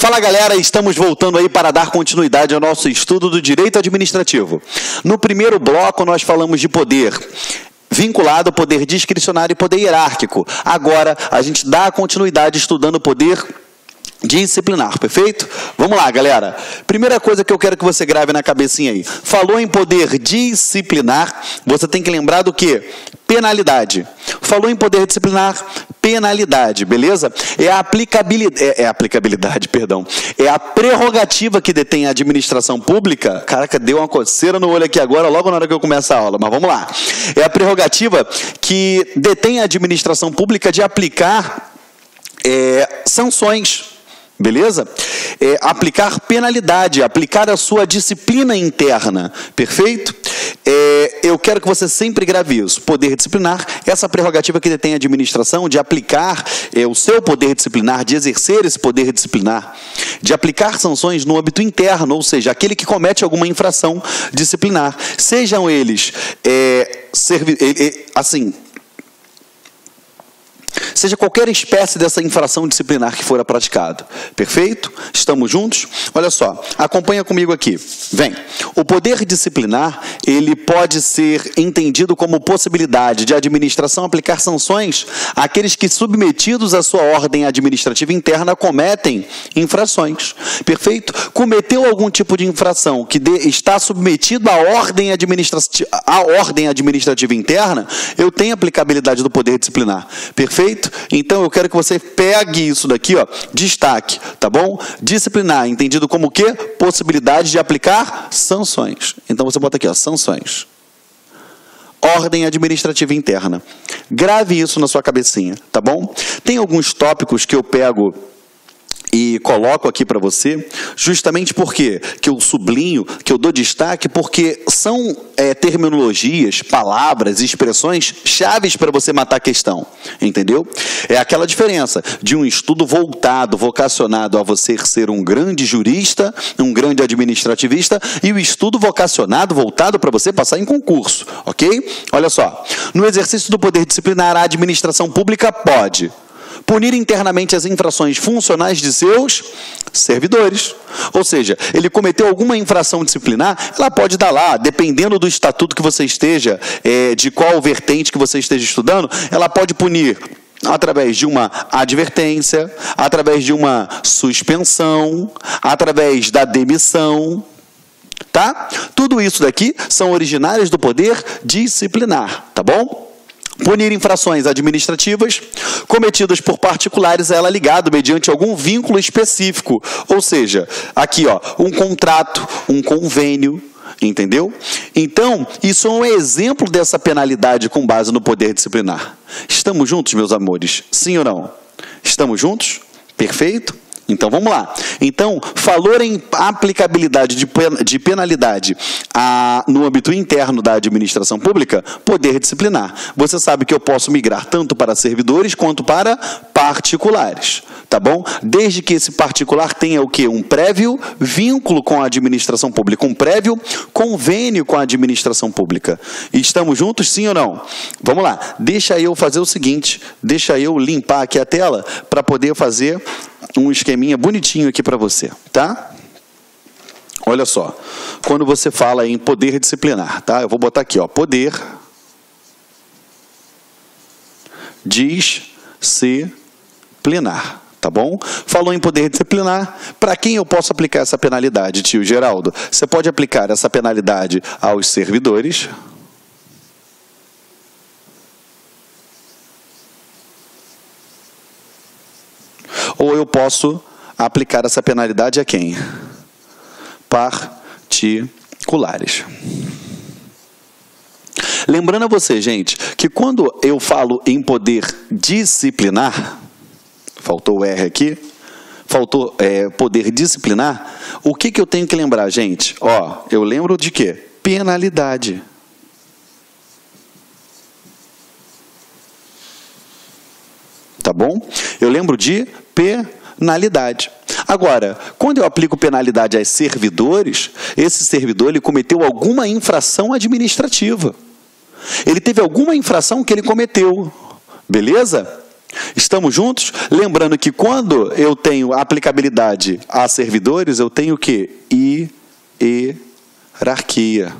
Fala galera, estamos voltando aí para dar continuidade ao nosso estudo do direito administrativo. No primeiro bloco nós falamos de poder vinculado, poder discricionário e poder hierárquico. Agora a gente dá continuidade estudando o poder disciplinar, perfeito? Vamos lá, galera. Primeira coisa que eu quero que você grave na cabecinha aí. Falou em poder disciplinar, você tem que lembrar do quê? Penalidade. Falou em poder disciplinar, penalidade, beleza? É a aplicabilidade, perdão. É a prerrogativa que detém a administração pública. Caraca, deu uma coceira no olho aqui agora, logo na hora que eu começo a aula, mas vamos lá. É a prerrogativa que detém a administração pública de aplicar sanções. Beleza? Aplicar penalidade, aplicar a sua disciplina interna, perfeito? Eu quero que você sempre grave isso. Poder disciplinar, essa prerrogativa que detém a administração de aplicar o seu poder disciplinar, de exercer esse poder disciplinar, de aplicar sanções no âmbito interno, ou seja, aquele que comete alguma infração disciplinar, sejam eles, seja qualquer espécie dessa infração disciplinar que for praticada. Perfeito? Estamos juntos? Olha só, acompanha comigo aqui. Vem. O poder disciplinar, ele pode ser entendido como possibilidade de administração aplicar sanções àqueles que, submetidos à sua ordem administrativa interna, cometem infrações. Perfeito? Cometeu algum tipo de infração que está submetido à ordem administrativa interna, eu tenho aplicabilidade do poder disciplinar. Perfeito? Então, eu quero que você pegue isso daqui, ó, destaque, tá bom? Disciplinar, entendido como o quê? Possibilidade de aplicar sanções. Então, você bota aqui, ó, sanções. Ordem administrativa interna. Grave isso na sua cabecinha, tá bom? Tem alguns tópicos que eu pego e coloco aqui para você, justamente porque que eu sublinho, que eu dou destaque, porque são terminologias, palavras, expressões chaves para você matar a questão, entendeu? É aquela diferença de um estudo voltado, vocacionado a você ser um grande jurista, um grande administrativista, e o estudo vocacionado, voltado para você passar em concurso, ok? Olha só, no exercício do poder disciplinar, a administração pública pode punir internamente as infrações funcionais de seus servidores. Ou seja, ele cometeu alguma infração disciplinar, ela pode dar lá, dependendo do estatuto que você esteja, de qual vertente que você esteja estudando, ela pode punir através de uma advertência, através de uma suspensão, através da demissão, tá? Tudo isso daqui são originários do poder disciplinar, tá bom? Punir infrações administrativas cometidas por particulares a ela ligado mediante algum vínculo específico. Ou seja, aqui, ó, um contrato, um convênio, entendeu? Então, isso é um exemplo dessa penalidade com base no poder disciplinar. Estamos juntos, meus amores? Sim ou não? Estamos juntos? Perfeito? Então, vamos lá. Então, falou em aplicabilidade de penalidade no âmbito interno da administração pública, poder disciplinar. Você sabe que eu posso migrar tanto para servidores quanto para particulares, tá bom? Desde que esse particular tenha o quê? Um prévio vínculo com a administração pública, um prévio convênio com a administração pública. Estamos juntos, sim ou não? Vamos lá. Deixa eu fazer o seguinte, deixa eu limpar aqui a tela para poder fazer um esqueminha bonitinho aqui para você, tá? Olha só, quando você fala em poder disciplinar, tá? Eu vou botar aqui, ó, poder disciplinar, tá bom? Falou em poder disciplinar, para quem eu posso aplicar essa penalidade, tio Geraldo? Você pode aplicar essa penalidade aos servidores, ou eu posso aplicar essa penalidade a quem? Particulares. Lembrando a você, gente, que quando eu falo em poder disciplinar, faltou o R aqui, faltou poder disciplinar, o que eu tenho que lembrar, gente? Ó, eu lembro de quê? Penalidade. Tá bom? Eu lembro de penalidade. Agora, quando eu aplico penalidade aos servidores, esse servidor ele cometeu alguma infração administrativa. Ele teve alguma infração que ele cometeu. Beleza? Estamos juntos? Lembrando que quando eu tenho aplicabilidade a servidores, eu tenho o quê? Hierarquia.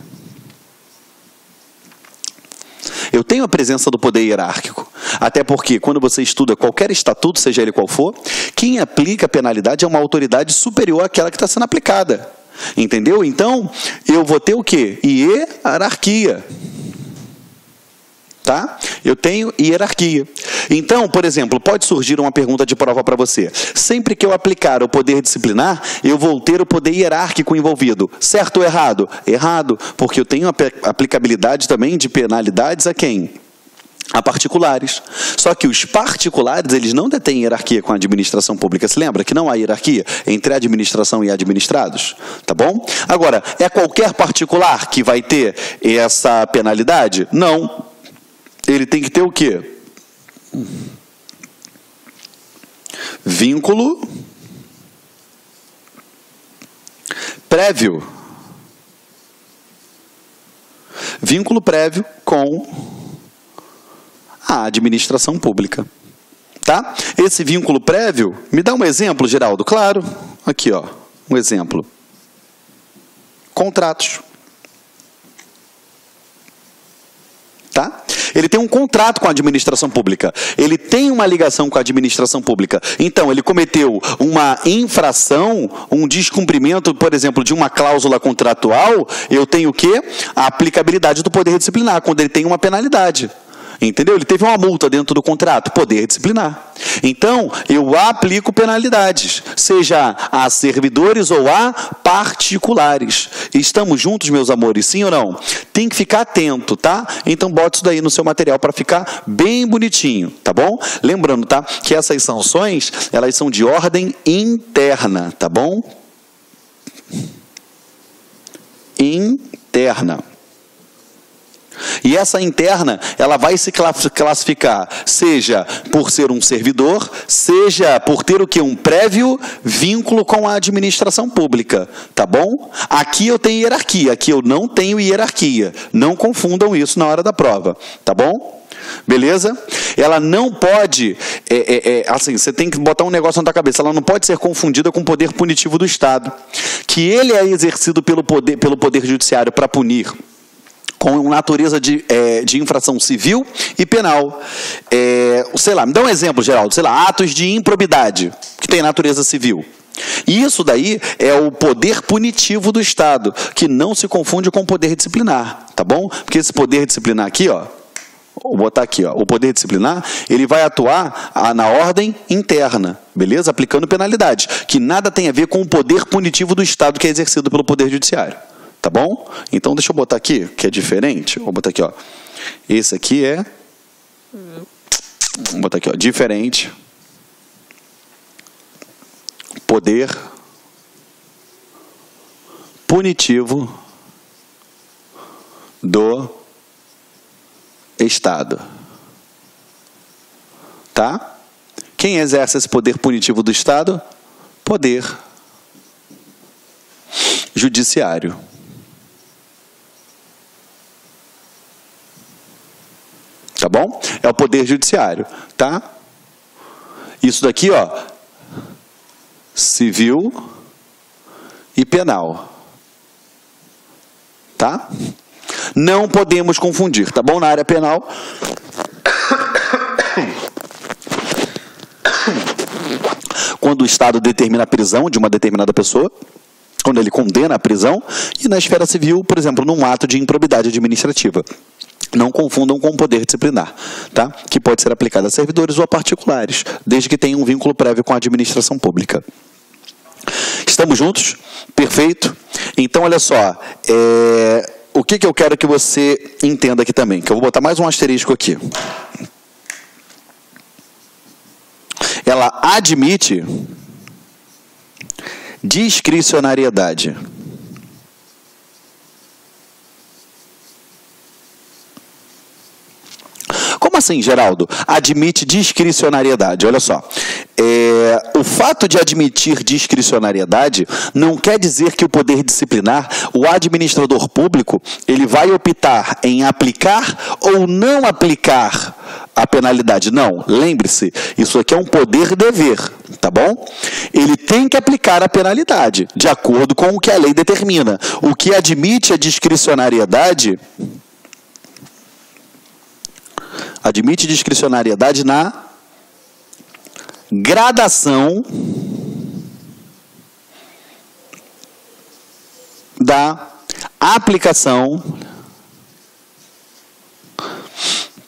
Eu tenho a presença do poder hierárquico. Até porque, quando você estuda qualquer estatuto, seja ele qual for, quem aplica a penalidade é uma autoridade superior àquela que está sendo aplicada. Entendeu? Então, eu vou ter o quê? Hierarquia. Tá? Eu tenho hierarquia. Então, por exemplo, pode surgir uma pergunta de prova para você. Sempre que eu aplicar o poder disciplinar, eu vou ter o poder hierárquico envolvido. Certo ou errado? Errado, porque eu tenho aplicabilidade também de penalidades a quem? A particulares. Só que os particulares, eles não detêm hierarquia com a administração pública. Se lembra que não há hierarquia entre a administração e administrados? Tá bom? Agora, é qualquer particular que vai ter essa penalidade? Não. Ele tem que ter o quê? Vínculo prévio. Vínculo prévio com a administração pública. Tá? Esse vínculo prévio, me dá um exemplo, Geraldo? Claro. Aqui, ó, um exemplo. Contratos. Tá? Ele tem um contrato com a administração pública. Ele tem uma ligação com a administração pública. Então, ele cometeu uma infração, um descumprimento, por exemplo, de uma cláusula contratual, eu tenho o quê? A aplicabilidade do poder disciplinar, quando ele tem uma penalidade. Entendeu? Ele teve uma multa dentro do contrato, poder disciplinar. Então, eu aplico penalidades, seja a servidores ou a particulares. Estamos juntos, meus amores, sim ou não? Tem que ficar atento, tá? Então, bota isso daí no seu material para ficar bem bonitinho, tá bom? Lembrando, tá? Que essas sanções, elas são de ordem interna, tá bom? Interna. E essa interna, ela vai se classificar, seja por ser um servidor, seja por ter o quê? Um prévio vínculo com a administração pública, tá bom? Aqui eu tenho hierarquia, aqui eu não tenho hierarquia. Não confundam isso na hora da prova, tá bom? Beleza? Ela não pode, assim, você tem que botar um negócio na tua cabeça, ela não pode ser confundida com o poder punitivo do Estado, que ele é exercido pelo poder judiciário para punir com natureza de infração civil e penal. Sei lá, me dá um exemplo, Geraldo. Sei lá, atos de improbidade, que tem natureza civil. E isso daí é o poder punitivo do Estado, que não se confunde com o poder disciplinar, tá bom? Porque esse poder disciplinar aqui, ó, vou botar aqui, ó, o poder disciplinar, ele vai atuar na ordem interna, beleza? Aplicando penalidade, que nada tem a ver com o poder punitivo do Estado, que é exercido pelo poder judiciário. Tá bom? Então, deixa eu botar aqui, que é diferente. Vou botar aqui, ó. Esse aqui é... Vou botar aqui, ó. Diferente. Poder punitivo do Estado. Tá? Quem exerce esse poder punitivo do Estado? Poder judiciário. Tá bom? É o poder judiciário, tá? Isso daqui, ó, civil e penal. Tá? Não podemos confundir, tá bom? Na área penal, quando o Estado determina a prisão de uma determinada pessoa, quando ele condena a prisão, e na esfera civil, por exemplo, num ato de improbidade administrativa. Não confundam com o poder disciplinar, tá? Que pode ser aplicado a servidores ou a particulares, desde que tenha um vínculo prévio com a administração pública. Estamos juntos? Perfeito? Então, olha só, o que eu quero que você entenda aqui também, que eu vou botar mais um asterisco aqui. Ela admite discricionariedade. Como assim, Geraldo? Admite discricionariedade. Olha só, o fato de admitir discricionariedade não quer dizer que o poder disciplinar, o administrador público, ele vai optar em aplicar ou não aplicar a penalidade. Não, lembre-se, isso aqui é um poder-dever, tá bom? Ele tem que aplicar a penalidade, de acordo com o que a lei determina. O que admite a discricionariedade na gradação da aplicação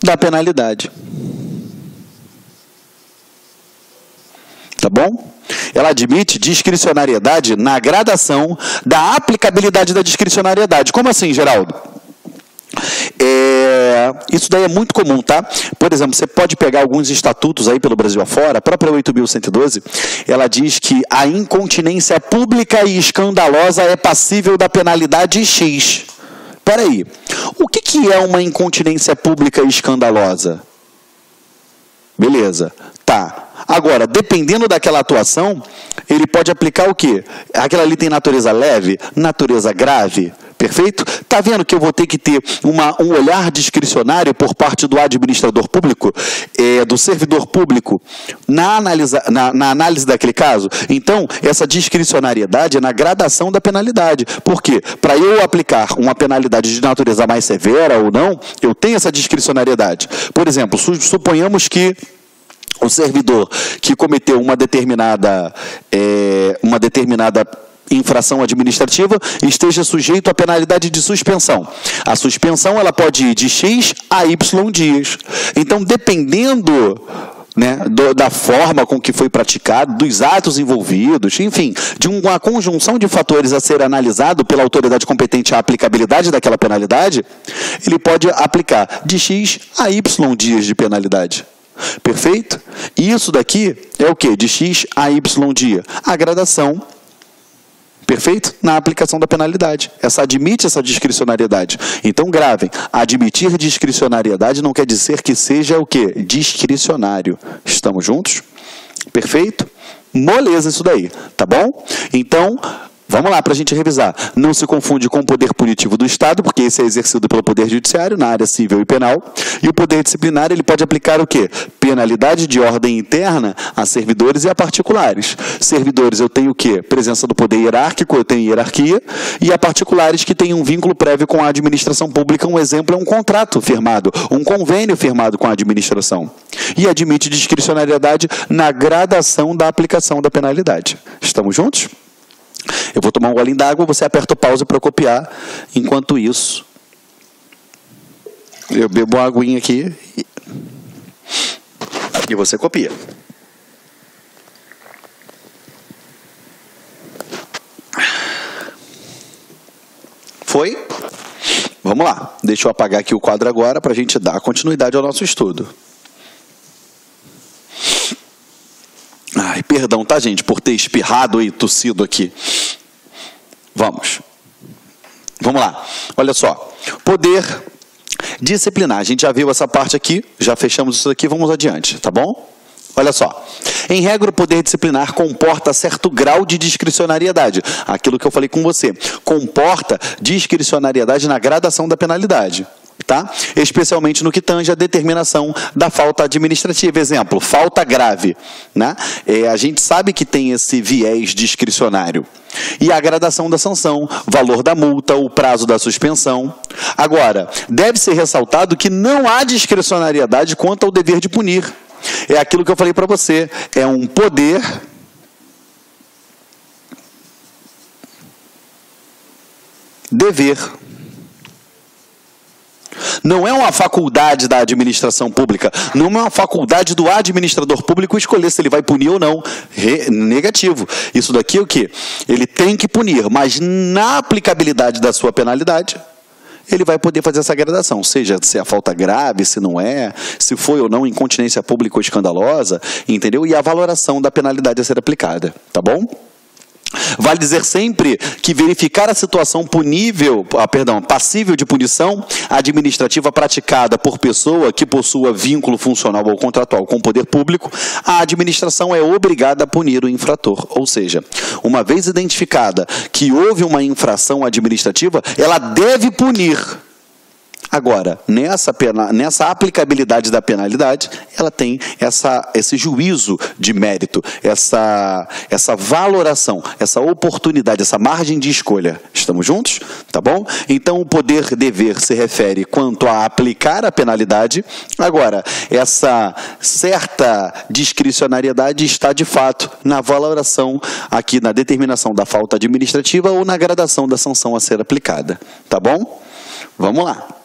da penalidade. Tá bom? Ela admite discricionariedade na gradação da aplicabilidade da discricionariedade. Como assim, Geraldo? Isso daí é muito comum, tá? Por exemplo, você pode pegar alguns estatutos aí pelo Brasil afora, a própria 8.112, ela diz que a incontinência pública e escandalosa é passível da penalidade X. Peraí, o que é uma incontinência pública e escandalosa? Beleza, tá. Agora, dependendo daquela atuação, ele pode aplicar o quê? Aquela ali tem natureza leve, natureza grave, perfeito? Tá vendo que eu vou ter que ter um olhar discricionário por parte do administrador público, do servidor público, na análise daquele caso? Então, essa discricionariedade é na gradação da penalidade. Por quê? Para eu aplicar uma penalidade de natureza mais severa ou não, eu tenho essa discricionariedade. Por exemplo, suponhamos que o servidor que cometeu uma determinada infração administrativa esteja sujeito à penalidade de suspensão. A suspensão ela pode ir de X a Y dias. Então, dependendo, né, da forma com que foi praticado, dos atos envolvidos, enfim, de uma conjunção de fatores a ser analisado pela autoridade competente a aplicabilidade daquela penalidade, ele pode aplicar de X a Y dias de penalidade. Perfeito? E isso daqui é o quê? De X a Y dia. A gradação, perfeito? Na aplicação da penalidade. Admite essa discricionariedade. Então, gravem. Admitir discricionariedade não quer dizer que seja o quê? Discricionário. Estamos juntos? Perfeito? Moleza isso daí, tá bom? Então, vamos lá para a gente revisar. Não se confunde com o poder punitivo do Estado, porque esse é exercido pelo Poder Judiciário, na área civil e penal. E o poder disciplinar, ele pode aplicar o quê? Penalidade de ordem interna a servidores e a particulares. Servidores, eu tenho o quê? Presença do poder hierárquico, eu tenho hierarquia. E a particulares que têm um vínculo prévio com a administração pública. Um exemplo é um contrato firmado, um convênio firmado com a administração. E admite discricionariedade na gradação da aplicação da penalidade. Estamos juntos? Eu vou tomar um golinho d'água, você aperta o pause para copiar. Enquanto isso, eu bebo uma aguinha aqui e você copia. Foi? Vamos lá. Deixa eu apagar aqui o quadro agora para a gente dar continuidade ao nosso estudo. Ai, perdão, tá, gente, por ter espirrado e tossido aqui. Vamos lá. Olha só. Poder disciplinar. A gente já viu essa parte aqui, já fechamos isso aqui, vamos adiante, tá bom? Olha só. Em regra, o poder disciplinar comporta certo grau de discricionariedade. Aquilo que eu falei com você. Comporta discricionariedade na gradação da penalidade. Tá? Especialmente no que tange a determinação da falta administrativa. Exemplo, falta grave, né? A gente sabe que tem esse viés discricionário. E a gradação da sanção, valor da multa, o prazo da suspensão. Agora, deve ser ressaltado que não há discricionariedade quanto ao dever de punir. É aquilo que eu falei para você, é um poder dever. Não é uma faculdade da administração pública, não é uma faculdade do administrador público escolher se ele vai punir ou não. Negativo. Isso daqui é o quê? Ele tem que punir, mas na aplicabilidade da sua penalidade, ele vai poder fazer essa gradação, seja se a falta grave, se não é, se foi ou não incontinência pública ou escandalosa, entendeu? E a valoração da penalidade a ser aplicada, tá bom? Vale dizer sempre que verificar a situação passível de punição administrativa praticada por pessoa que possua vínculo funcional ou contratual com o poder público, a administração é obrigada a punir o infrator. Ou seja, uma vez identificada que houve uma infração administrativa, ela deve punir Agora, nessa aplicabilidade da penalidade, ela tem esse juízo de mérito, essa valoração, essa oportunidade, essa margem de escolha. Estamos juntos? Tá bom? Então, o poder-dever se refere quanto a aplicar a penalidade. Agora, essa certa discricionariedade está, de fato, na valoração, aqui na determinação da falta administrativa ou na gradação da sanção a ser aplicada. Tá bom? Vamos lá.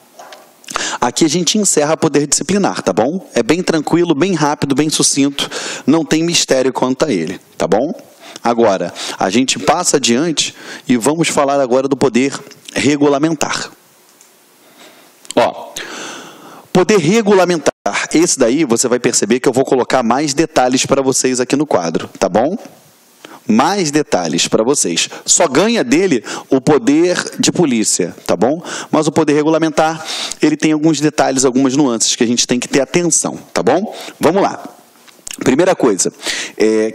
Aqui a gente encerra poder disciplinar, tá bom? É bem tranquilo, bem rápido, bem sucinto, não tem mistério quanto a ele, tá bom? Agora, a gente passa adiante e vamos falar agora do poder regulamentar. Ó, poder regulamentar, esse daí você vai perceber que eu vou colocar mais detalhes para vocês aqui no quadro, tá bom? Mais detalhes para vocês. Só ganha dele o poder de polícia, tá bom? Mas o poder regulamentar, ele tem alguns detalhes, algumas nuances que a gente tem que ter atenção, tá bom? Vamos lá. Primeira coisa,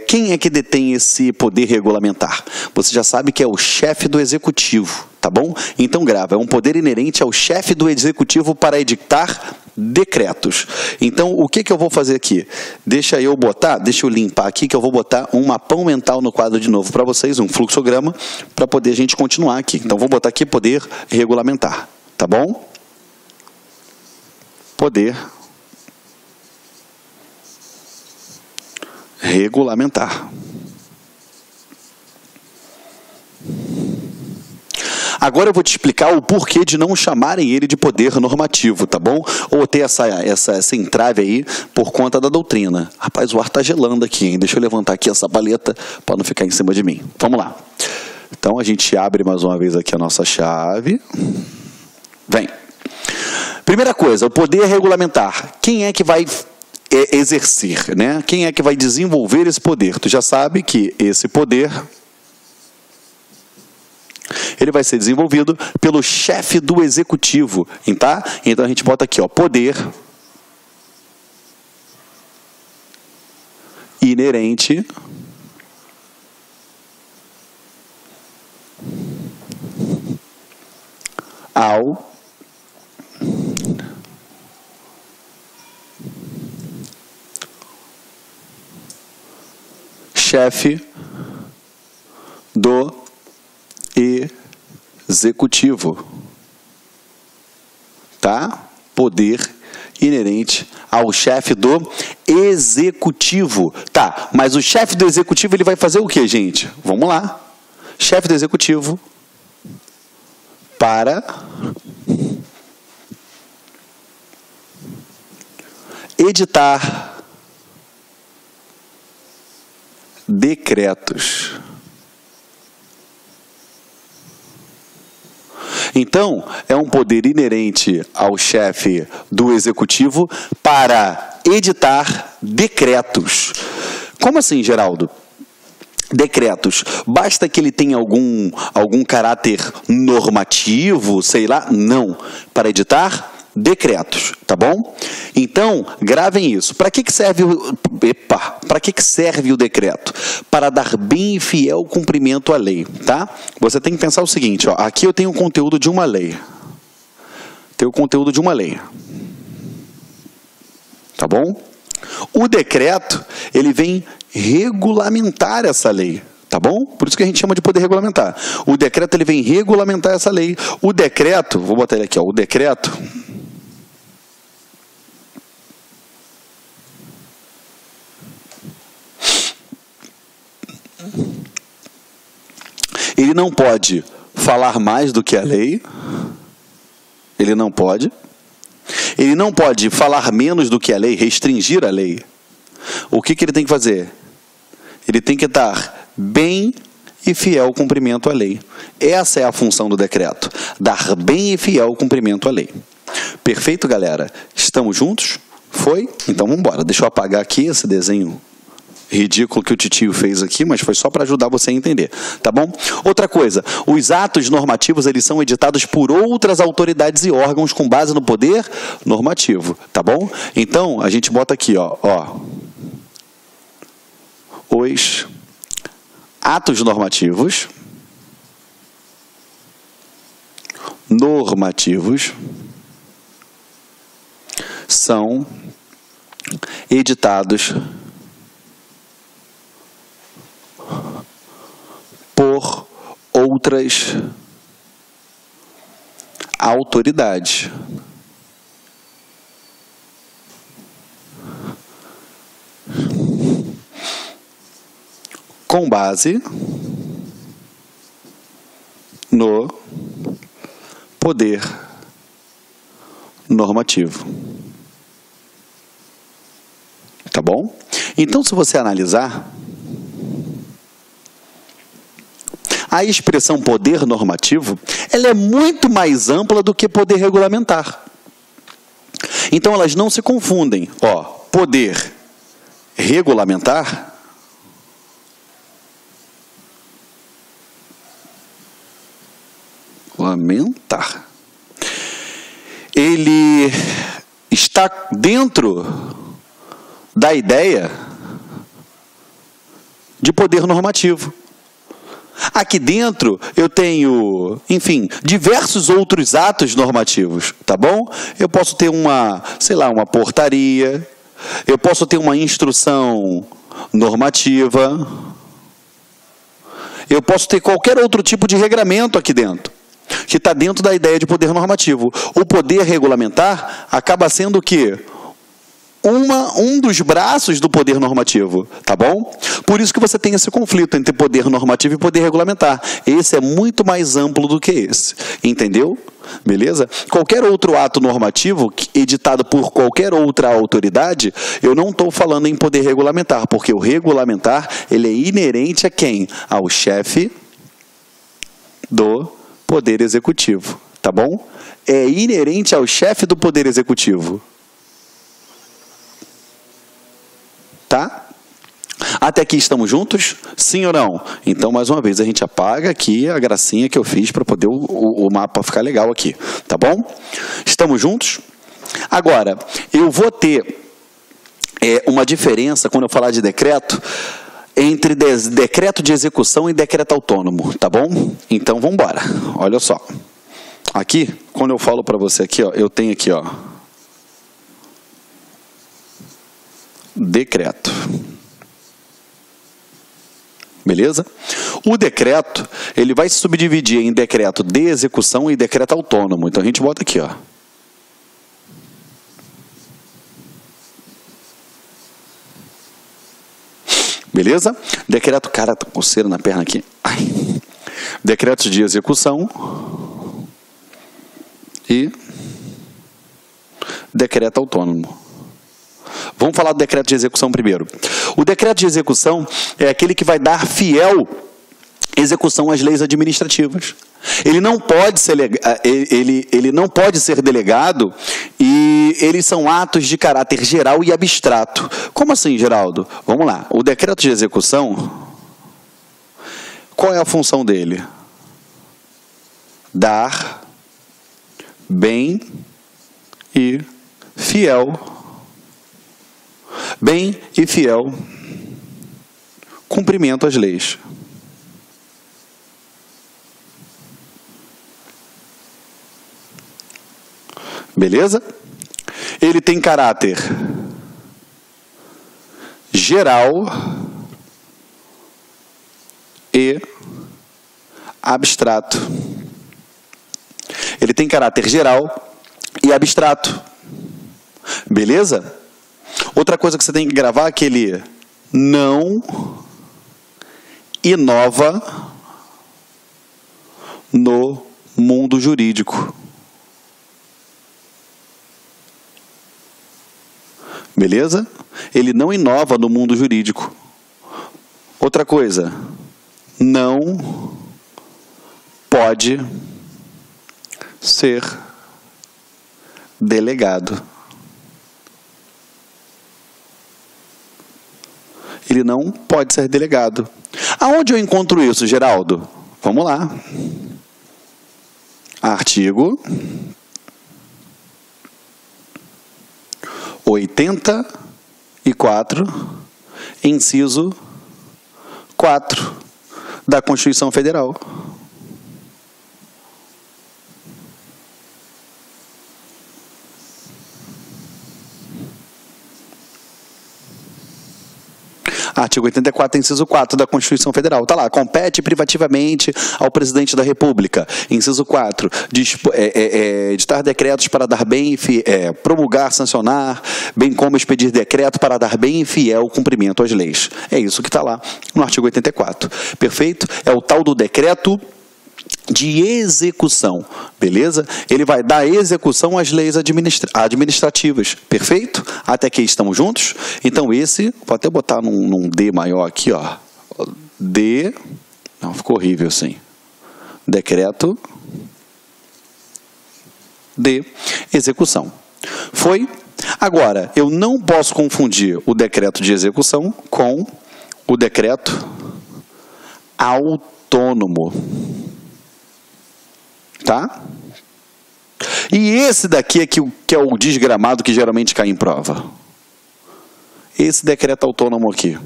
quem é que detém esse poder regulamentar? Você já sabe que é o chefe do executivo, tá bom? Então grava, é um poder inerente ao chefe do executivo para editar decretos. Então, o que eu vou fazer aqui? Deixa eu limpar aqui, que eu vou botar um mapão mental no quadro de novo para vocês, um fluxograma, para poder a gente continuar aqui. Então, vou botar aqui poder regulamentar, tá bom? Poder regulamentar. Agora eu vou te explicar o porquê de não chamarem ele de poder normativo, tá bom? Ou ter essa entrave aí por conta da doutrina. Rapaz, o ar tá gelando aqui, hein? Deixa eu levantar aqui essa paleta para não ficar em cima de mim. Vamos lá. Então a gente abre mais uma vez aqui a nossa chave. Vem. Primeira coisa, o poder regulamentar. Quem é que vai exercer, né? Quem é que vai desenvolver esse poder? Tu já sabe que esse poder ele vai ser desenvolvido pelo chefe do executivo, tá? Então a gente bota aqui, ó, poder inerente ao chefe do executivo, tá? Poder inerente ao chefe do executivo, tá? Mas o chefe do executivo ele vai fazer o que, gente? Vamos lá. Chefe do executivo para editar decretos. Então, é um poder inerente ao chefe do executivo para editar decretos. Como assim, Geraldo? Decretos. Basta que ele tenha algum caráter normativo, sei lá? Não. Para editar decretos, tá bom? Então, gravem isso. Para que serve o decreto? Para dar bem e fiel cumprimento à lei, tá? Você tem que pensar o seguinte, ó, aqui eu tenho o conteúdo de uma lei. Tá bom? O decreto, ele vem regulamentar essa lei. Tá bom? Por isso que a gente chama de poder regulamentar. O decreto, ele vem regulamentar essa lei. O decreto, vou botar ele aqui, ó, o decreto ele não pode falar mais do que a lei. Ele não pode. Ele não pode falar menos do que a lei, restringir a lei. O que ele tem que fazer? Ele tem que dar bem e fiel cumprimento à lei. Essa é a função do decreto. Dar bem e fiel cumprimento à lei. Perfeito, galera? Estamos juntos? Foi? Então vamos embora. Deixa eu apagar aqui esse desenho ridículo que o titio fez aqui, mas foi só para ajudar você a entender, tá bom? Outra coisa, os atos normativos, eles são editados por outras autoridades e órgãos com base no poder normativo, tá bom? Então, a gente bota aqui, ó, os atos normativos são editados por outras autoridades. Com base no poder normativo. Tá bom? Então, se você analisar, a expressão poder normativo, ela é muito mais ampla do que poder regulamentar. Então, elas não se confundem. Ó, poder regulamentar ele está dentro da ideia de poder normativo. Aqui dentro eu tenho, enfim, diversos outros atos normativos, tá bom? Eu posso ter uma portaria, eu posso ter uma instrução normativa, eu posso ter qualquer outro tipo de regramento aqui dentro, que está dentro da ideia de poder normativo. O poder regulamentar acaba sendo o quê? Um dos braços do poder normativo, tá bom? Por isso que você tem esse conflito entre poder normativo e poder regulamentar. Esse é muito mais amplo do que esse, entendeu? Beleza? Qualquer outro ato normativo editado por qualquer outra autoridade, eu não estou falando em poder regulamentar, porque o regulamentar, ele é inerente a quem? Ao chefe do poder executivo, tá bom? É inerente ao chefe do poder executivo. Tá? Até aqui estamos juntos? Sim ou não? Então, mais uma vez, a gente apaga aqui a gracinha que eu fiz para poder o mapa ficar legal aqui. Tá bom? Estamos juntos? Agora, eu vou ter uma diferença, quando eu falar de decreto, entre decreto de execução e decreto autônomo. Tá bom? Então, vamos embora. Olha só. Aqui, quando eu falo para você aqui, ó, eu tenho aqui, ó, decreto. Beleza? O decreto, ele vai se subdividir em decreto de execução e decreto autônomo. Então a gente bota aqui, ó. Beleza? Decreto, cara, tá coceira na perna aqui. Ai. Decretos de execução e decreto autônomo. Vamos falar do decreto de execução primeiro. O decreto de execução é aquele que vai dar fiel execução às leis administrativas. Ele não pode ser delegado e eles são atos de caráter geral e abstrato. Como assim, Geraldo? Vamos lá. O decreto de execução, qual é a função dele? Dar bem e fiel cumprimento às leis. Beleza? Ele tem caráter geral e abstrato. Ele tem caráter geral e abstrato. Beleza? Outra coisa que você tem que gravar é que ele não inova no mundo jurídico. Beleza? Ele não inova no mundo jurídico. Outra coisa, não pode ser delegado. Ele não pode ser delegado. Aonde eu encontro isso, Geraldo? Vamos lá. Artigo 84, inciso 4 da Constituição Federal. Artigo 84, inciso 4 da Constituição Federal. Está lá, compete privativamente ao presidente da República. Inciso 4, editar decretos para dar bem, promulgar, sancionar, bem como expedir decreto para dar bem e fiel cumprimento às leis. É isso que está lá no artigo 84. Perfeito? É o tal do decreto de execução, beleza? Ele vai dar execução às leis administrativas, perfeito? Até aqui estamos juntos? Então esse, vou até botar num D maior aqui, ó. D, não, ficou horrível assim. Decreto de execução. Foi? Agora, eu não posso confundir o decreto de execução com o decreto autônomo. Tá? E esse daqui é que é o desgramado que geralmente cai em prova. Esse decreto autônomo aqui.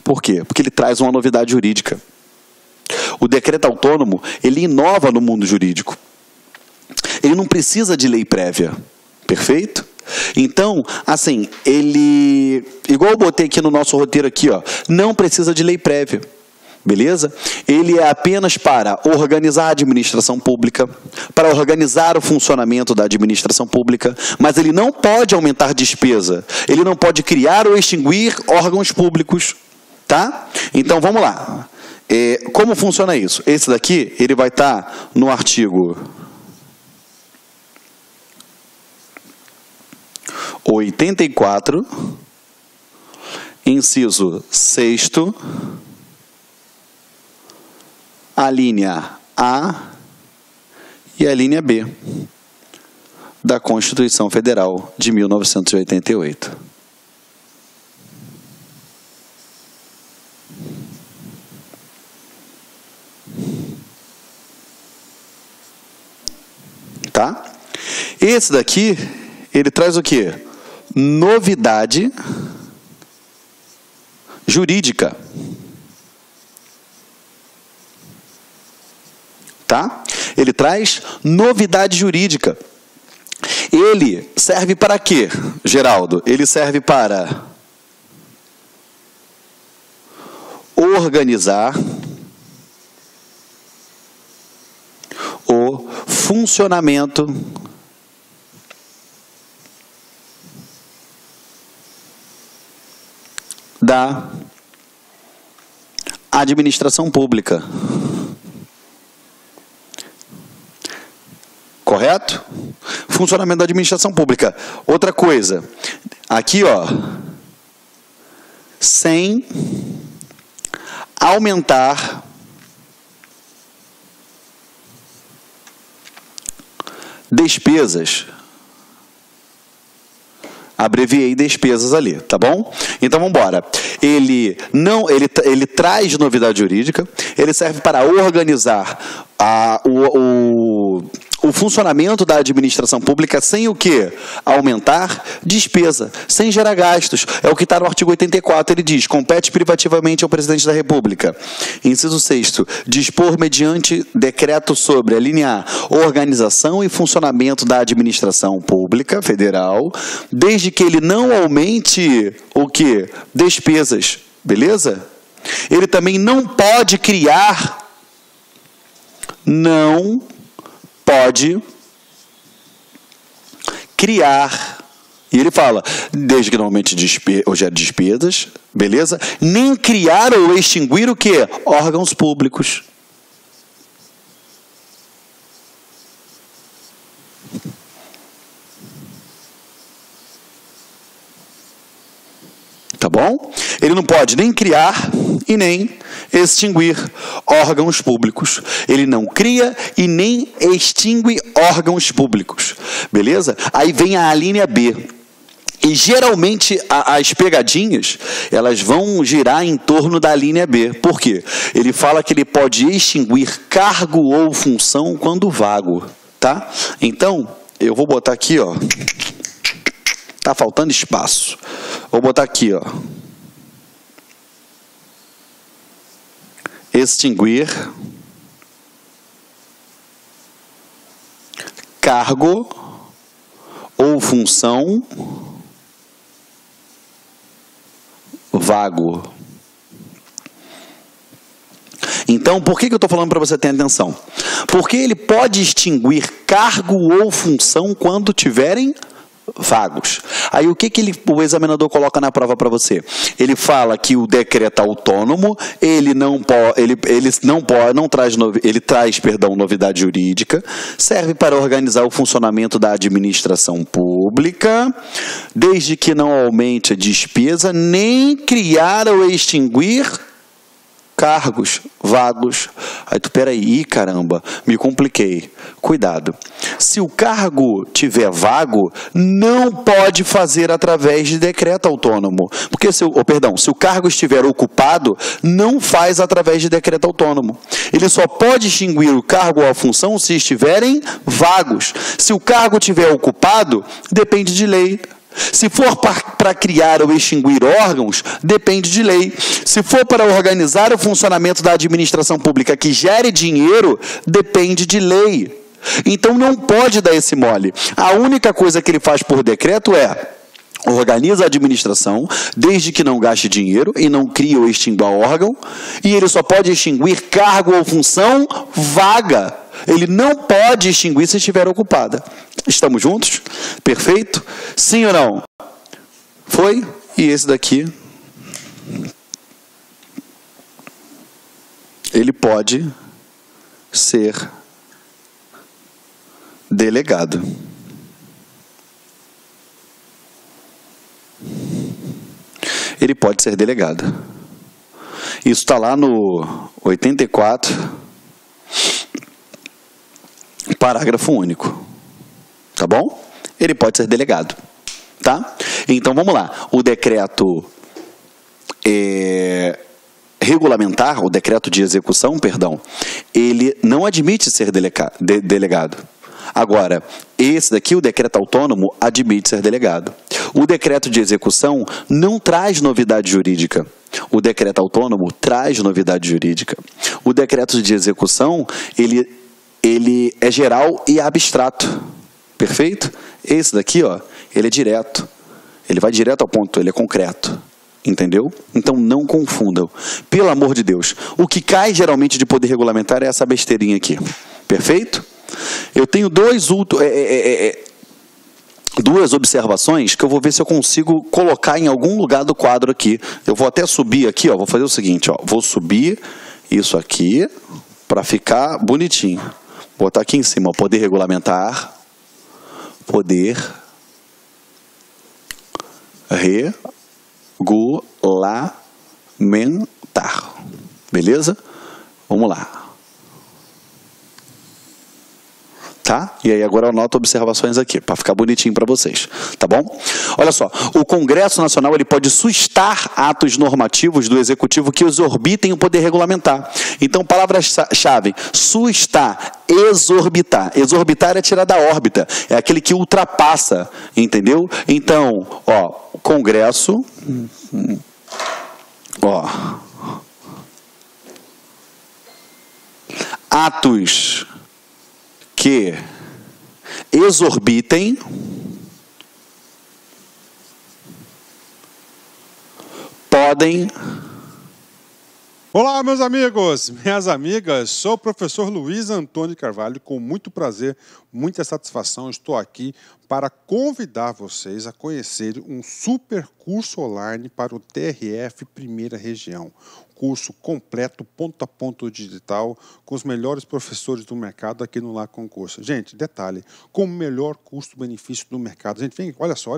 Por quê? Porque ele traz uma novidade jurídica. O decreto autônomo, ele inova no mundo jurídico. Ele não precisa de lei prévia. Perfeito? Então, assim, ele... Igual eu botei aqui no nosso roteiro aqui, ó, não precisa de lei prévia. Beleza? Ele é apenas para organizar a administração pública, para organizar o funcionamento da administração pública, mas ele não pode aumentar despesa, ele não pode criar ou extinguir órgãos públicos, tá? Então, vamos lá. Como funciona isso? Esse daqui, ele vai estar no artigo 84, inciso 6º, a linha A e a linha B da Constituição Federal de 1988. Tá? Esse daqui, ele traz o quê? Novidade jurídica. Tá? Ele traz novidade jurídica. Ele serve para quê, Geraldo? Ele serve para organizar o funcionamento da administração pública. Correto? Funcionamento da administração pública. Outra coisa, aqui, ó, sem aumentar despesas. Abreviei despesas ali, tá bom? Então, vamos embora. Ele traz novidade jurídica, ele serve para organizar o funcionamento da administração pública sem o quê? Aumentar despesa, sem gerar gastos. É o que está no artigo 84, ele diz, compete privativamente ao presidente da República. Inciso 6º, dispor mediante decreto sobre a linha A, organização e funcionamento da administração pública federal, desde que ele não aumente o quê? Despesas, beleza? Ele também não pode criar, não pode criar, e ele fala, desde que normalmente gere despesas, beleza? Nem criar ou extinguir o quê? Órgãos públicos. Tá bom? Ele não pode nem criar e nem extinguir órgãos públicos. Ele não cria e nem extingue órgãos públicos. Beleza? Aí vem a linha B. E geralmente as pegadinhas, elas vão girar em torno da linha B. Por quê? Ele fala que ele pode extinguir cargo ou função quando vago. Tá? Então, eu vou botar aqui, ó. Tá faltando espaço. Vou botar aqui, ó. Extinguir cargo ou função vago. Então, por que eu estou falando para você ter atenção? Porque ele pode extinguir cargo ou função quando tiverem vagos. Aí o que o examinador coloca na prova para você? Ele fala que o decreto autônomo, ele traz novidade jurídica, serve para organizar o funcionamento da administração pública, desde que não aumente a despesa, nem criar ou extinguir cargos vagos. Aí tu, peraí, caramba, me compliquei. Cuidado. Se o cargo tiver vago, não pode fazer através de decreto autônomo. Porque, se o cargo estiver ocupado, não faz através de decreto autônomo. Ele só pode extinguir o cargo ou a função se estiverem vagos. Se o cargo estiver ocupado, depende de lei. Se for para criar ou extinguir órgãos, depende de lei. Se for para organizar o funcionamento da administração pública que gere dinheiro, depende de lei. Então não pode dar esse mole. A única coisa que ele faz por decreto é organiza a administração, desde que não gaste dinheiro e não crie ou extingua órgão, e ele só pode extinguir cargo ou função vaga. Ele não pode extinguir se estiver ocupada. Estamos juntos? Perfeito? Sim ou não? Foi? E esse daqui? Ele pode ser delegado. Ele pode ser delegado. Isso está lá no 84, parágrafo único. Tá bom? Ele pode ser delegado. Tá? Então, vamos lá. O decreto regulamentar, o decreto de execução, perdão, ele não admite ser delegado. Agora, esse daqui, o decreto autônomo, admite ser delegado. O decreto de execução não traz novidade jurídica. O decreto autônomo traz novidade jurídica. O decreto de execução, ele é geral e abstrato. Perfeito? Esse daqui, ó, ele é direto. Ele vai direto ao ponto, ele é concreto. Entendeu? Então não confundam. Pelo amor de Deus. O que cai geralmente de poder regulamentar é essa besteirinha aqui. Perfeito? Eu tenho duas observações que eu vou ver se eu consigo colocar em algum lugar do quadro aqui. Eu vou até subir aqui, ó, vou fazer o seguinte, ó, vou subir isso aqui para ficar bonitinho. Vou botar aqui em cima, ó, poder regulamentar, poder regulamentar. Beleza? Vamos lá. Tá? E aí agora eu anoto observações aqui, para ficar bonitinho para vocês, tá bom? Olha só, o Congresso Nacional ele pode sustar atos normativos do Executivo que exorbitem o poder regulamentar. Então, palavras-chave, sustar, exorbitar. Exorbitar é tirar da órbita, é aquele que ultrapassa, entendeu? Então, ó, o Congresso, ó, atos que exorbitem podem... Olá, meus amigos, minhas amigas, sou o professor Luiz Antônio Carvalho, com muito prazer, muita satisfação, estou aqui para convidar vocês a conhecer um super curso online para o TRF Primeira Região. Curso completo, ponto a ponto digital, com os melhores professores do mercado aqui no Lá Concurso. Gente, detalhe, com o melhor custo-benefício do mercado. Gente, vem, olha só.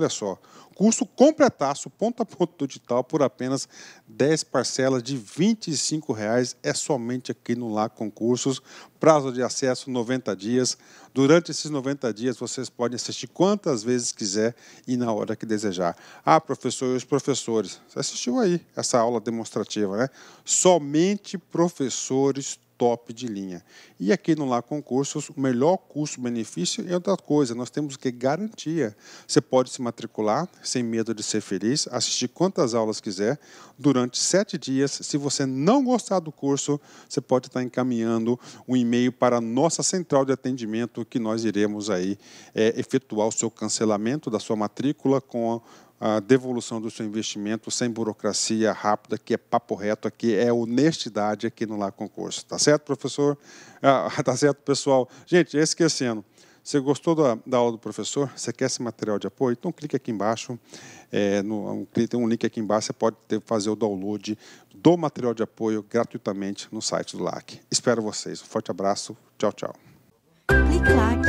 Curso completaço, ponto a ponto digital, por apenas 10 parcelas de R$ 25,00. É somente aqui no Lá Concursos. Prazo de acesso 90 dias. Durante esses 90 dias, vocês podem assistir quantas vezes quiser e na hora que desejar. Ah, professor, e os professores? Você assistiu aí essa aula demonstrativa, né? Somente professores top de linha. E aqui no Lá Concursos, o melhor custo-benefício é outra coisa, nós temos que garantia. Você pode se matricular sem medo de ser feliz, assistir quantas aulas quiser, durante 7 dias. Se você não gostar do curso, você pode estar encaminhando um e-mail para a nossa central de atendimento, que nós iremos aí efetuar o seu cancelamento da sua matrícula com a devolução do seu investimento sem burocracia rápida, que é papo reto, aqui é honestidade aqui no Lá Concurso. Tá certo, professor? Tá certo, pessoal? Gente, esquecendo, você gostou da aula do professor? Você quer esse material de apoio? Então clique aqui embaixo, tem um link aqui embaixo, você pode fazer o download do material de apoio gratuitamente no site do LAC. Espero vocês. Um forte abraço. Tchau, tchau. Clique lá.